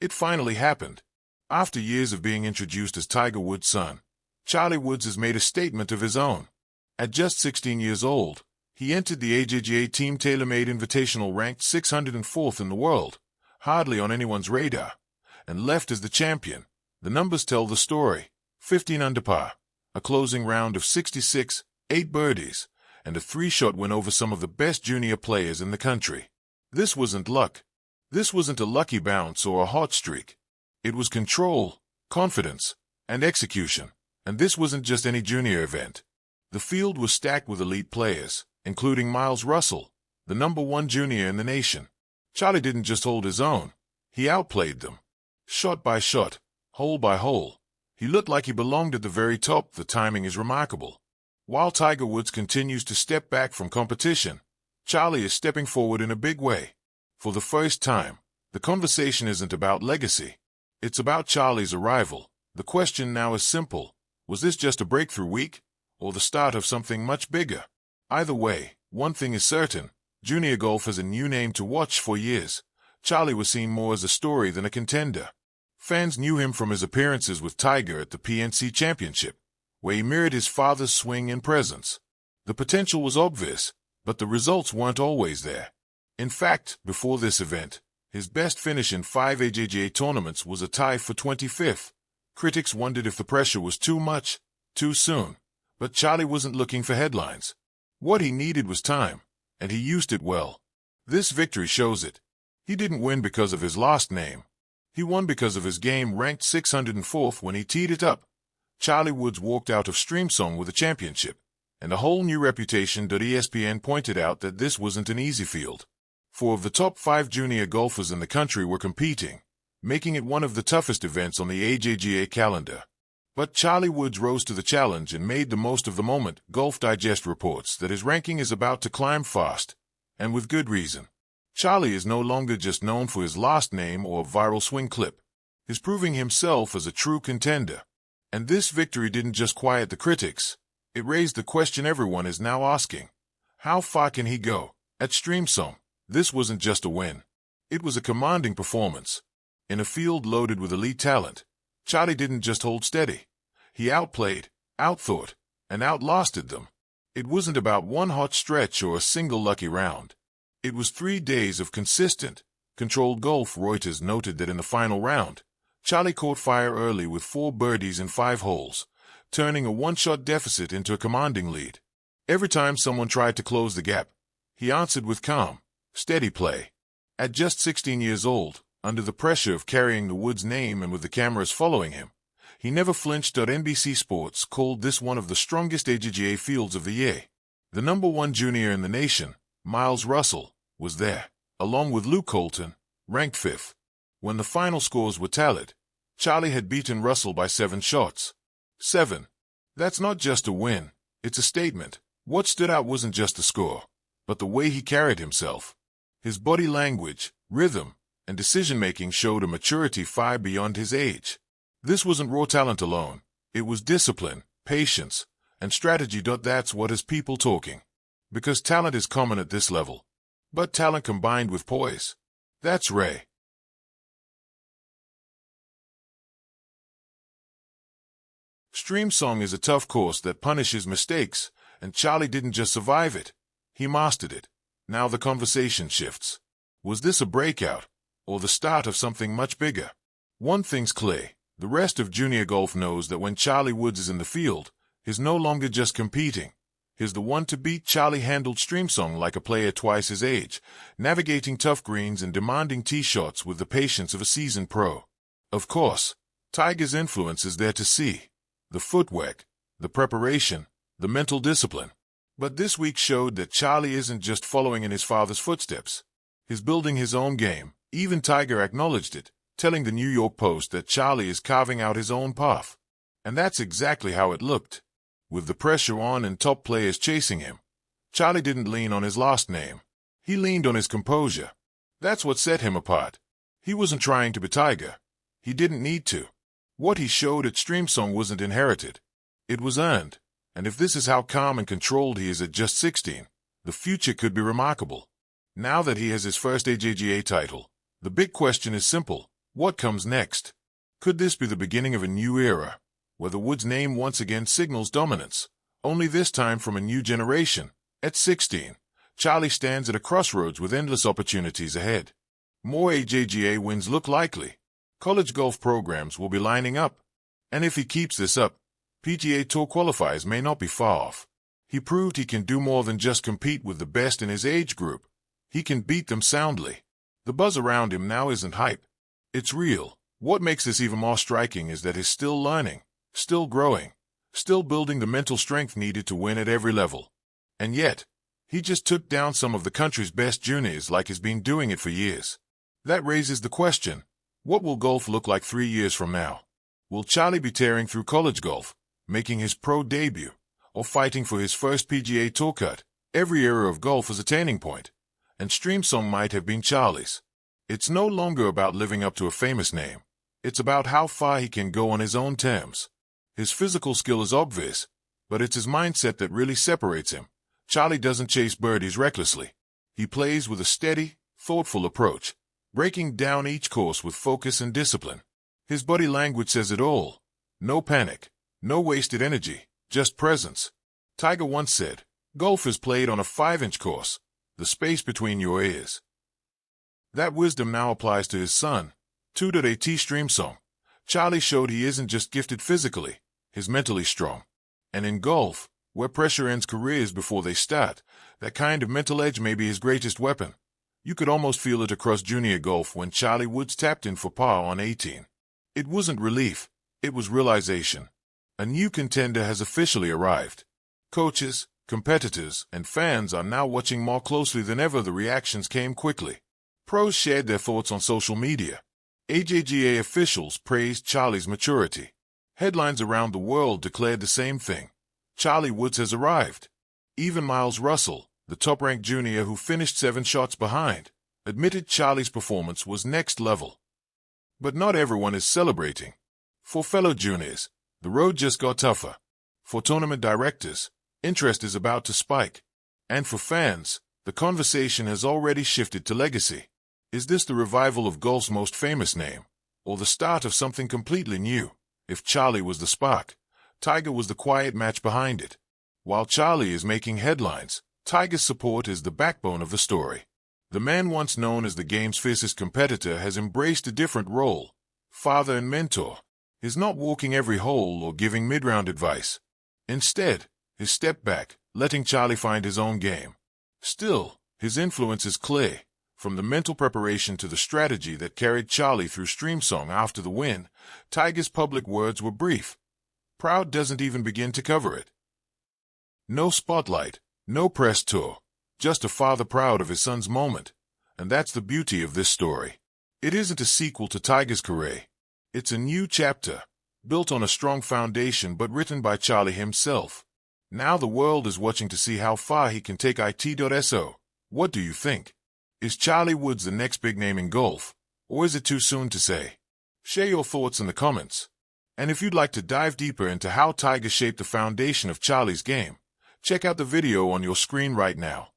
It finally happened. After years of being introduced as Tiger Woods' son, Charlie Woods has made a statement of his own. At just 16 years old, he entered the AJGA Team TaylorMade Invitational ranked 604th in the world, hardly on anyone's radar, and left as the champion. The numbers tell the story: 15 under par, a closing round of 66, 8 birdies, and a 3-shot win over some of the best junior players in the country. This wasn't luck. This wasn't a lucky bounce or a hot streak. It was control, confidence, and execution. And this wasn't just any junior event. The field was stacked with elite players, including Miles Russell, the #1 junior in the nation. Charlie didn't just hold his own. He outplayed them. Shot by shot, hole by hole. He looked like he belonged at the very top. The timing is remarkable. While Tiger Woods continues to step back from competition, Charlie is stepping forward in a big way. For the first time, the conversation isn't about legacy. It's about Charlie's arrival. The question now is simple. Was this just a breakthrough week, or the start of something much bigger? Either way, one thing is certain. Junior golf has a new name to watch. For years, Charlie was seen more as a story than a contender. Fans knew him from his appearances with Tiger at the PNC Championship, where he mirrored his father's swing and presence. The potential was obvious, but the results weren't always there. In fact, before this event, his best finish in 5 AJGA tournaments was a tie for 25th. Critics wondered if the pressure was too much, too soon. But Charlie wasn't looking for headlines. What he needed was time, and he used it well. This victory shows it. He didn't win because of his last name. He won because of his game, ranked 604th when he teed it up. Charlie Woods walked out of Streamsong with a championship, and a whole new reputation. ESPN pointed out that this wasn't an easy field. 4 of the top 5 junior golfers in the country were competing, making it one of the toughest events on the AJGA calendar. But Charlie Woods rose to the challenge and made the most of the moment. Golf Digest reports that his ranking is about to climb fast, and with good reason. Charlie is no longer just known for his last name or a viral swing clip. He's proving himself as a true contender. And this victory didn't just quiet the critics. It raised the question everyone is now asking. How far can he go? At Streamsong, this wasn't just a win. It was a commanding performance. In a field loaded with elite talent, Charlie didn't just hold steady. He outplayed, outthought, and outlasted them. It wasn't about one hot stretch or a single lucky round. It was 3 days of consistent, controlled golf. Reuters noted that in the final round, Charlie caught fire early with 4 birdies in 5 holes, turning a 1-shot deficit into a commanding lead. Every time someone tried to close the gap, he answered with calm, steady play. At just 16 years old, under the pressure of carrying the Woods name and with the cameras following him, he never flinched. NBC Sports called this one of the strongest AJGA fields of the year. The #1 junior in the nation, Miles Russell, was there, along with Luke Colton, ranked 5th. When the final scores were tallied, Charlie had beaten Russell by 7 shots. 7. That's not just a win, it's a statement. What stood out wasn't just the score, but the way he carried himself. His body language, rhythm, and decision-making showed a maturity far beyond his age. This wasn't raw talent alone. It was discipline, patience, and strategy. That's what has people talking. Because talent is common at this level. But talent combined with poise, that's rare. Streamsong is a tough course that punishes mistakes, and Charlie didn't just survive it. He mastered it. Now the conversation shifts. Was this a breakout, or the start of something much bigger? One thing's clear. The rest of junior golf knows that when Charlie Woods is in the field, he's no longer just competing. He's the one to beat. Charlie handled Streamsong like a player twice his age, navigating tough greens and demanding tee shots with the patience of a seasoned pro. Of course, Tiger's influence is there to see. The footwork, the preparation, the mental discipline. But this week showed that Charlie isn't just following in his father's footsteps. He's building his own game. Even Tiger acknowledged it, telling the New York Post that Charlie is carving out his own path. And that's exactly how it looked. With the pressure on and top players chasing him, Charlie didn't lean on his last name. He leaned on his composure. That's what set him apart. He wasn't trying to be Tiger. He didn't need to. What he showed at Streamsong wasn't inherited. It was earned. And if this is how calm and controlled he is at just 16, the future could be remarkable. Now that he has his first AJGA title, the big question is simple. What comes next? Could this be the beginning of a new era, where the Woods name once again signals dominance, only this time from a new generation? At 16, Charlie stands at a crossroads with endless opportunities ahead. More AJGA wins look likely. College golf programs will be lining up. And if he keeps this up, PGA Tour qualifiers may not be far off. He proved he can do more than just compete with the best in his age group. He can beat them soundly. The buzz around him now isn't hype. It's real. What makes this even more striking is that he's still learning, still growing, still building the mental strength needed to win at every level. And yet, he just took down some of the country's best juniors like he's been doing it for years. That raises the question, what will golf look like 3 years from now? Will Charlie be tearing through college golf, making his pro debut, or fighting for his first PGA Tour cut? Every era of golf is a turning point, and Streamsong might have been Charlie's. It's no longer about living up to a famous name. It's about how far he can go on his own terms. His physical skill is obvious, but it's his mindset that really separates him. Charlie doesn't chase birdies recklessly. He plays with a steady, thoughtful approach, breaking down each course with focus and discipline. His body language says it all. No panic, no wasted energy, just presence. Tiger once said, "Golf is played on a 5-inch course, the space between your ears." That wisdom now applies to his son, 2.AT Streamsong. Charlie showed he isn't just gifted physically, he's mentally strong. And in golf, where pressure ends careers before they start, that kind of mental edge may be his greatest weapon. You could almost feel it across junior golf when Charlie Woods tapped in for par on 18. It wasn't relief, it was realization. A new contender has officially arrived. Coaches, competitors, and fans are now watching more closely than ever. The reactions came quickly. Pros shared their thoughts on social media. AJGA officials praised Charlie's maturity. Headlines around the world declared the same thing. Charlie Woods has arrived. Even Miles Russell, the top-ranked junior who finished 7 shots behind, admitted Charlie's performance was next level. But not everyone is celebrating. For fellow juniors, the road just got tougher. For tournament directors, interest is about to spike. And for fans, the conversation has already shifted to legacy. Is this the revival of golf's most famous name, or the start of something completely new? If Charlie was the spark, Tiger was the quiet match behind it. While Charlie is making headlines, Tiger's support is the backbone of the story. The man once known as the game's fiercest competitor has embraced a different role. Father and mentor. He's not walking every hole or giving mid-round advice. Instead, he's stepped back, letting Charlie find his own game. Still, his influence is clear. From the mental preparation to the strategy that carried Charlie through Streamsong after the win, Tiger's public words were brief. Proud doesn't even begin to cover it. No spotlight, no press tour, just a father proud of his son's moment. And that's the beauty of this story. It isn't a sequel to Tiger's career. It's a new chapter, built on a strong foundation but written by Charlie himself. Now the world is watching to see how far he can take it.so. What do you think? Is Charlie Woods the next big name in golf, or is it too soon to say? Share your thoughts in the comments. And if you'd like to dive deeper into how Tiger shaped the foundation of Charlie's game, check out the video on your screen right now.